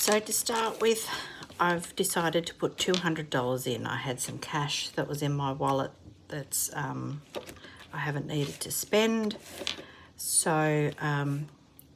So to start with, I've decided to put $200 in. I had some cash that was in my wallet that's I haven't needed to spend. So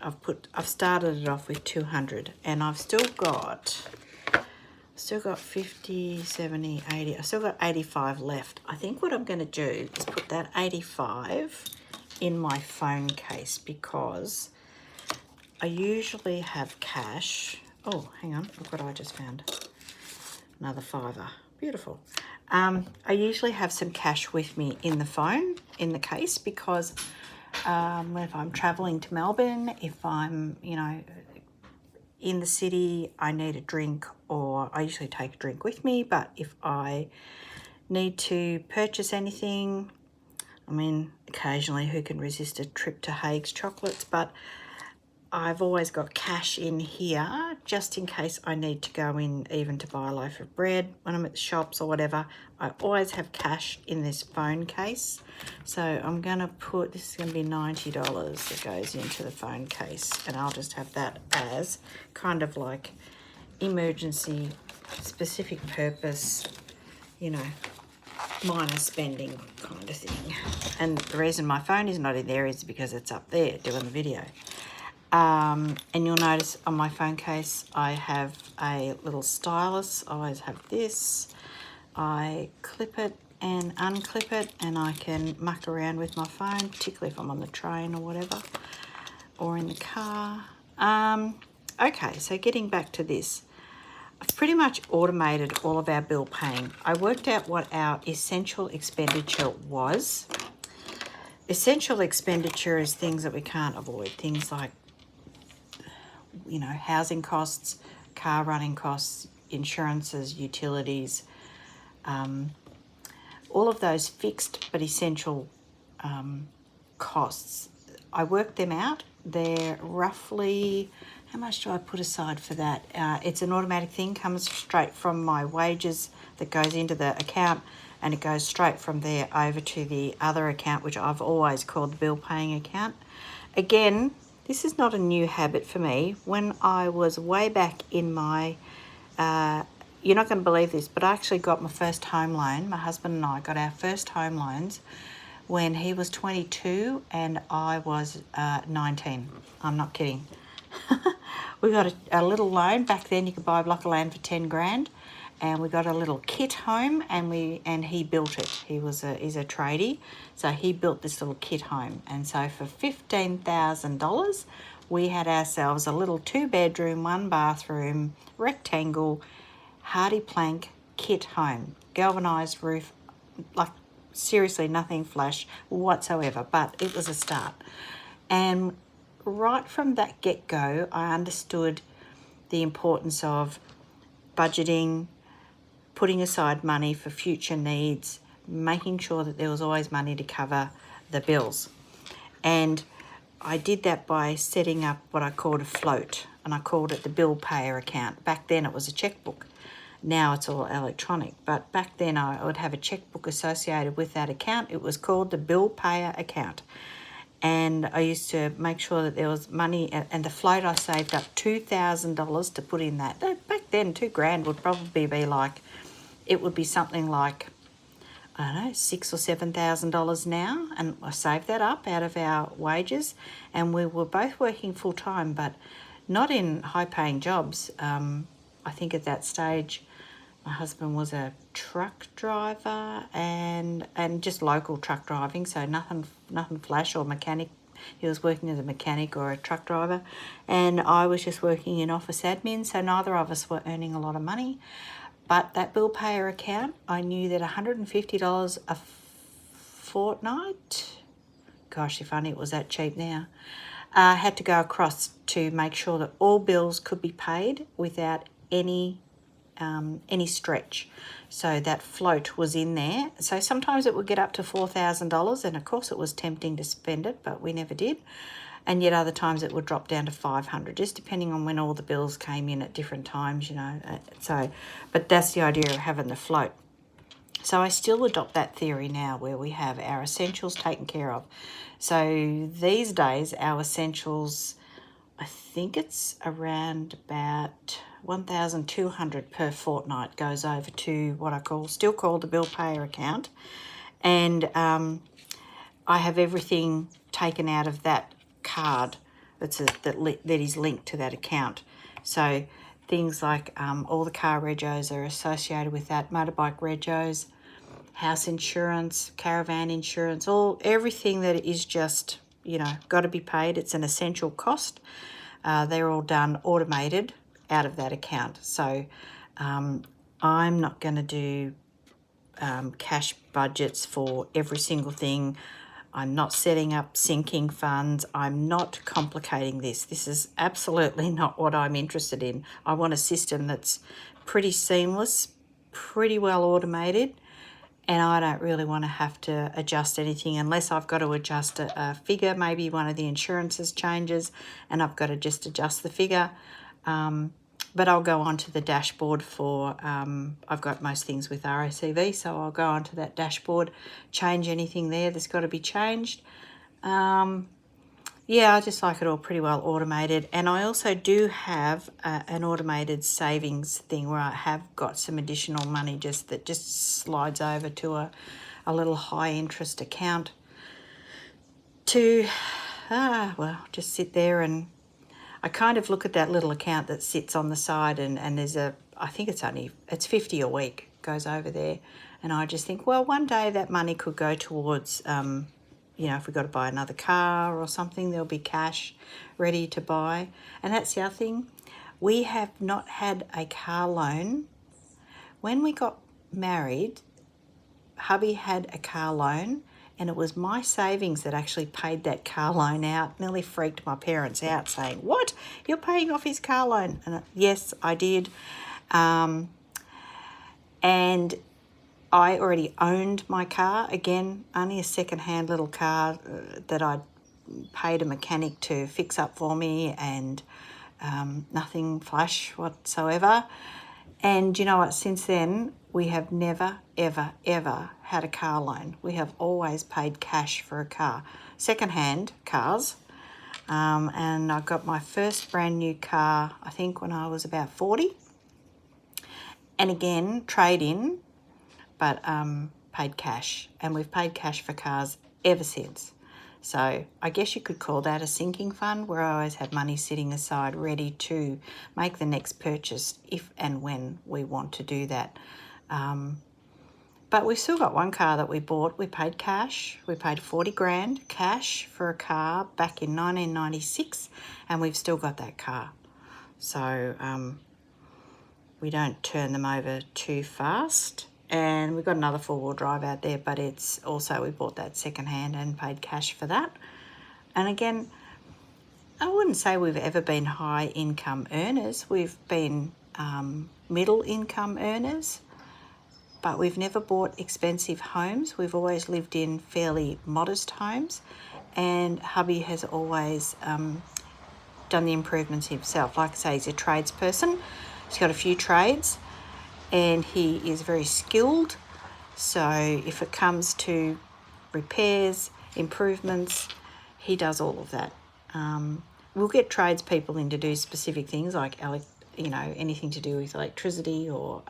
I've started it off with 200, and I've still got 50, 70, 80. I've still got 85 left. I think what I'm going to do is put that 85 in my phone case, because I usually have cash. Oh, hang on, look what I just found. Another fiver. Beautiful. I usually have some cash with me in the phone, in the case, because if I'm traveling to Melbourne, if I'm, in the city, I need a drink, or I usually take a drink with me, but if I need to purchase anything, I mean, occasionally who can resist a trip to Haig's Chocolates, but I've always got cash in here just in case I need to go in even to buy a loaf of bread when I'm at the shops or whatever. I always have cash in this phone case. So I'm going to put, this is going to be $90 that goes into the phone case, and I'll just have that as kind of like emergency, specific purpose, minor spending kind of thing. And the reason my phone is not in there is because it's up there doing the video. And you'll notice on my phone case I have a little stylus. I always have this. I clip it and unclip it, and I can muck around with my phone, particularly if I'm on the train or whatever, or in the car. Okay, so getting back to this, I've pretty much automated all of our bill paying. I worked out what our essential expenditure was. Essential expenditure is things that we can't avoid, things like housing costs, car running costs, insurances, utilities, all of those fixed but essential costs. I worked them out. They're roughly, how much do I put aside for that? It's an automatic thing, comes straight from my wages that goes into the account, and it goes straight from there over to the other account, which I've always called the bill paying account. Again, this is not a new habit for me. When I was way back in my, you're not going to believe this, but I actually got my first home loan. My husband and I got our first home loans when he was 22 and I was 19. I'm not kidding. We got a little loan. Back then you could buy a block of land for 10 grand. And we got a little kit home, and he built it. He's a tradie, so he built this little kit home. And so for $15,000, we had ourselves a little 2-bedroom, 1-bathroom, rectangle, hardy plank kit home, galvanised roof, like seriously nothing flash whatsoever, but it was a start. And right from that get-go, I understood the importance of budgeting, putting aside money for future needs, making sure that there was always money to cover the bills. And I did that by setting up what I called a float, and I called it the bill payer account. Back then it was a checkbook. Now it's all electronic, but back then I would have a checkbook associated with that account. It was called the bill payer account. And I used to make sure that there was money, and the float, I saved up $2,000 to put in that. Back then, $2,000 would probably be like, it would be something like, I don't know, $6,000 or $7,000 now, and I saved that up out of our wages, and we were both working full time, but not in high-paying jobs. I think at that stage, my husband was a truck driver and just local truck driving, so nothing flash or mechanic. He was working as a mechanic or a truck driver, and I was just working in office admin, so neither of us were earning a lot of money. But that bill payer account, I knew that $150 a fortnight, gosh, if only it was that cheap now, had to go across to make sure that all bills could be paid without any stretch. So that float was in there. So sometimes it would get up to $4,000, and of course it was tempting to spend it, but we never did. And yet other times it would drop down to $500, just depending on when all the bills came in at different times, but that's the idea of having the float. So I still adopt that theory now, where we have our essentials taken care of. So these days our essentials, I think it's around about $1,200 per fortnight goes over to what I still call the bill payer account, and I have everything taken out of that card that is linked to that account. So things like all the car regos are associated with that, motorbike regos, house insurance, caravan insurance, everything that is just, got to be paid. It's an essential cost. They're all done automated out of that account. So I'm not going to do cash budgets for every single thing. I'm not setting up sinking funds. I'm not complicating this. This is absolutely not what I'm interested in. I want a system that's pretty seamless, pretty well automated, and I don't really want to have to adjust anything unless I've got to adjust a figure. Maybe one of the insurances changes and I've got to just adjust the figure. But I'll go onto the dashboard for, I've got most things with RACV, so I'll go onto that dashboard, change anything there that's got to be changed. Yeah, I just like it all pretty well automated. And I also do have an automated savings thing where I have got some additional money that just slides over to a little high interest account to, just sit there, and I kind of look at that little account that sits on the side, and there's I think it's 50 a week goes over there. And I just think, well, one day that money could go towards, if we've got to buy another car or something, there'll be cash ready to buy. And that's the other thing. We have not had a car loan. When we got married, hubby had a car loan, and it was my savings that actually paid that car loan out. Nearly freaked my parents out saying, "What? You're paying off his car loan?" And yes, I did. And I already owned my car. Again, only a second-hand little car that I paid a mechanic to fix up for me, and nothing flash whatsoever. And you know what? Since then, we have never, ever, ever had a car loan. We have always paid cash for a car. Second-hand cars. And I got my first brand new car, I think, when I was about 40. And again, trade-in, but paid cash. And we've paid cash for cars ever since. So I guess you could call that a sinking fund, where I always have money sitting aside ready to make the next purchase if and when we want to do that. But we've still got one car that we bought. We paid cash. We paid 40 grand cash for a car back in 1996, and we've still got that car. So we don't turn them over too fast. And we've got another 4-wheel drive out there, but it's also, we bought that secondhand and paid cash for that. And again, I wouldn't say we've ever been high income earners. We've been middle income earners, but we've never bought expensive homes. We've always lived in fairly modest homes, and hubby has always done the improvements himself. Like I say, he's a tradesperson. He's got a few trades, and he is very skilled. So if it comes to repairs, improvements, he does all of that. We'll get tradespeople in to do specific things like, anything to do with electricity or,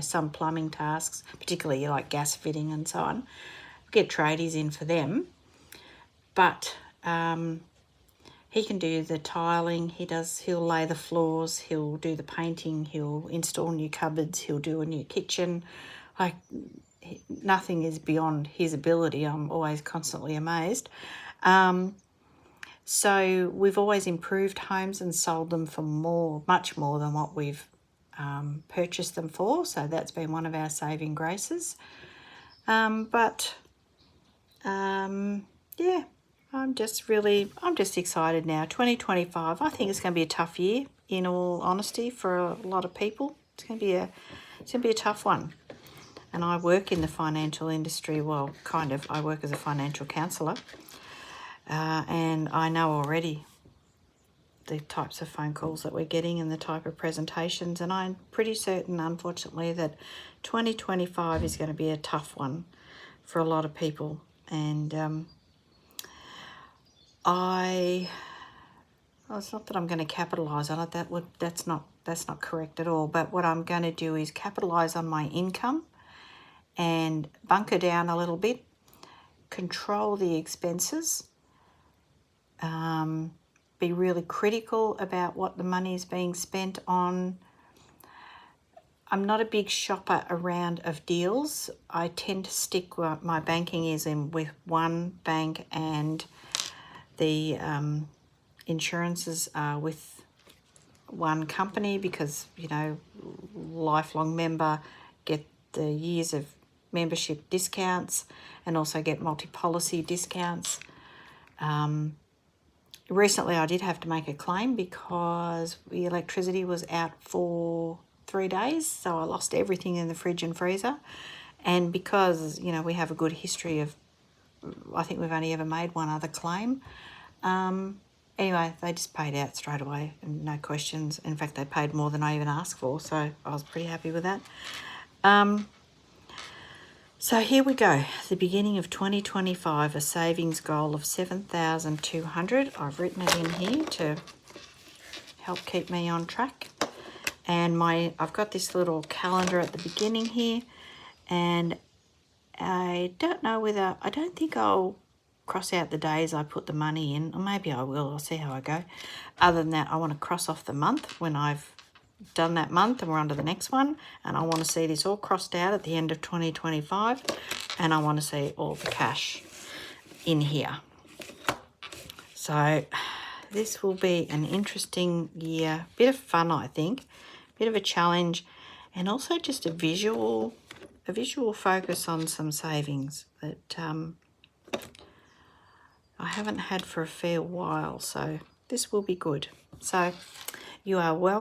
some plumbing tasks, particularly like gas fitting and so on. We'll get tradies in for them. But he can do the tiling, he'll lay the floors, he'll do the painting, he'll install new cupboards, he'll do a new kitchen. Nothing is beyond his ability. I'm always constantly amazed. So we've always improved homes and sold them for much more than what we've purchased them for. So that's been one of our saving graces. Yeah. I'm just excited now. 2025, I think it's going to be a tough year, in all honesty, for a lot of people. It's going to be a tough one. And I work in the financial industry. Well, kind of. I work as a financial counsellor, and I know already the types of phone calls that we're getting and the type of presentations. And I'm pretty certain, unfortunately, that 2025 is going to be a tough one for a lot of people. And I well, it's not that I'm going to capitalise on it. That's not correct at all. But what I'm going to do is capitalise on my income and bunker down a little bit, control the expenses, be really critical about what the money is being spent on. I'm not a big shopper around of deals. I tend to stick what my banking is in with one bank, and the insurances are with one company because, you know, lifelong member, get the years of membership discounts and also get multi-policy discounts. Recently I did have to make a claim because the electricity was out for 3 days, so I lost everything in the fridge and freezer. And because, you know, we have a good history of, I think we've only ever made one other claim. Anyway, they just paid out straight away and no questions. In fact, they paid more than I even asked for, so I was pretty happy with that. So here we go, the beginning of 2025, a savings goal of 7,200. I've written it in here to help keep me on track. And I've got this little calendar at the beginning here, and I don't think I'll cross out the days I put the money in, or maybe I will, I'll see how I go. Other than that, I want to cross off the month when I've done that month and we're on to the next one, and I want to see this all crossed out at the end of 2025, and I want to see all the cash in here. So this will be an interesting year, bit of fun, I think, bit of a challenge, and also just a visual focus on some savings that I haven't had for a fair while, so this will be good. So you are welcome.